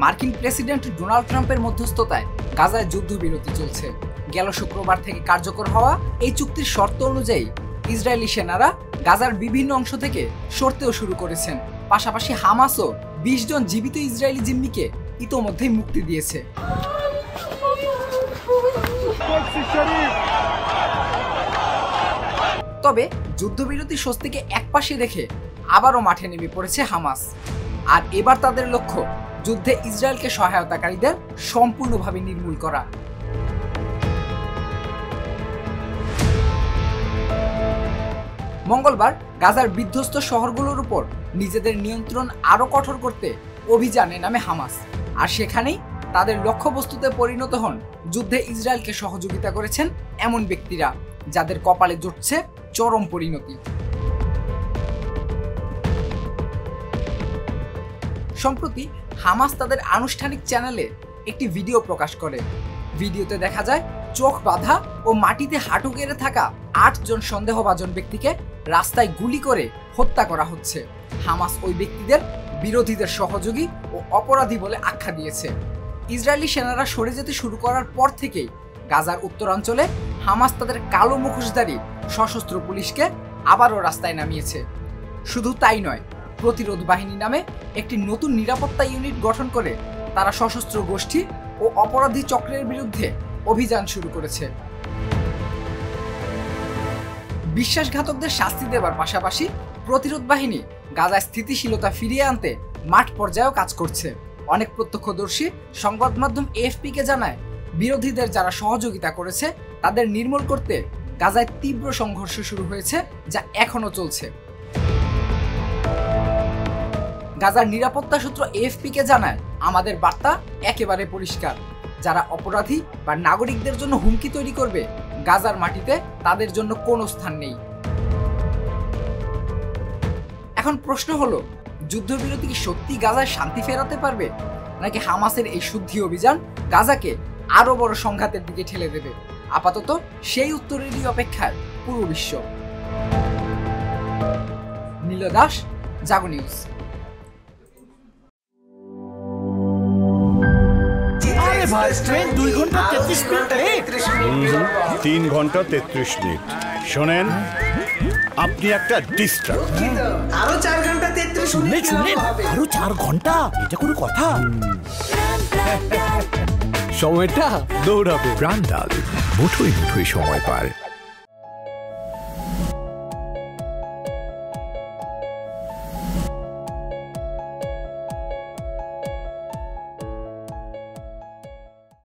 মার্কিন president Donald ট্রাম্পের মধ্যস্থতায় গাজায় যুদ্ধবিরতি চলছে। গেল শুক্রবার থেকে কার্যকর হওয়া এই চুক্তির শর্ত অনুযায়ী ইসরায়েলি সেনারা গাজার বিভিন্ন অংশ থেকে সরতেও শুরু করেছেন। পাশাপাশি হামাসও ২০ জন জীবিত ইসরায়েলি জিম্মিকে ইতোমধ্যেই মুক্তি দিয়েছে। তবে যুদ্ধবিরতি স্বস্তিকে একপাশে রেখে আবারও মাঠে নেমে পড়েছে হামাস। আর এবার তাদের লক্ষ্য যুদ্ধে ইসরায়েলকে সহায়তাকারীদের সম্পূর্ণভাবে নির্মূল করা। মঙ্গলবার গাজার বিধ্বস্ত শহরগুলোর উপর নিজেদের নিয়ন্ত্রণ আরও কঠোর করতে অভিযানে নামে হামাস। আর সেখানেই তাদের লক্ষ্যবস্তুতে পরিণত হন যুদ্ধে ইসরায়েলকে সহযোগিতা করেছেন এমন ব্যক্তিরা যাদের কপালে জুটছে চরম পরিণতি। সম্প্রতি হামাস তাদের আনুষ্ঠানিক চ্যানেলে একটি ভিডিও প্রকাশ করে। ভিডিওতে দেখা যায় চোখ বাঁধা ও মাটিতে হাঁটু গেড়ে থাকা ৮ জন সন্দেহভাজন ব্যক্তিকে রাস্তায় গুলি করে হত্যা করা হচ্ছে। হামাস ওই ব্যক্তিদের বিরোধীদের সহযোগী ও অপরাধী বলে আখ্যা দিয়েছে। ইসরায়েলি সেনারা সরে যেতে শুরু করার পর থেকেই গাজার উত্তরাঞ্চলে হামাস তাদের কালো মুখোশধারী সশস্ত্র পুলিশকে আবারও রাস্তায় নামিয়েছে। শুধু তাই নয়, প্রতিরোধ বাহিনী নামে একটি নতুন নিরাপত্তা ইউনিট গঠন করে তারা সশস্ত্র গোষ্ঠী ও অপরাধী চক্রের বিরুদ্ধে অভিযান শুরু করেছে। বিশ্বাসঘাতকদের শাস্তি দেওয়ার পাশাপাশি প্রতিরোধ বাহিনী গাজায় স্থিতিশীলতা ফিরিয়ে আনতে মাঠ পর্যায়েও কাজ করছে। অনেক প্রত্যক্ষদর্শী সংবাদ মাধ্যম এএফপিকে জানায়, বিরোধীদের যারা সহযোগিতা করেছে তাদের নির্মূল করতে গাজায় তীব্র সংঘর্ষ শুরু হয়েছে, যা এখনো চলছে। গাজার নিরাপত্তা সূত্র এএফপিকে জানায়, আমাদের বার্তা একেবারে পরিষ্কার, যারা অপরাধী বা নাগরিকদের জন্য হুমকি তৈরি করবে গাজার মাটিতে তাদের জন্য কোনো স্থান নেই। এখন প্রশ্ন হলো, যুদ্ধবিরতি কি সত্যি গাজায় শান্তি ফেরাতে পারবে, নাকি হামাসের এই শুদ্ধি অভিযান গাজাকে আরো বড় সংঘাতের দিকে ঠেলে দেবে? আপাতত সেই উত্তরেরই অপেক্ষায় পুরো বিশ্ব। নীল দাস, জাগো নিউজ। 2 ঘন্টা 33 মিনিট লেট। 3 ঘন্টা 33 মিনিট। শোনেন, আপনি একটা ডিস্টার্ব। আরো 4 ঘন্টা 33 মিনিট হবে। আরো 4 ঘন্টা, এটা কোনো কথা? সময়টা দৌড়াবে। প্রাণ ডাল, মুঠোই মুঠোই সময় পার।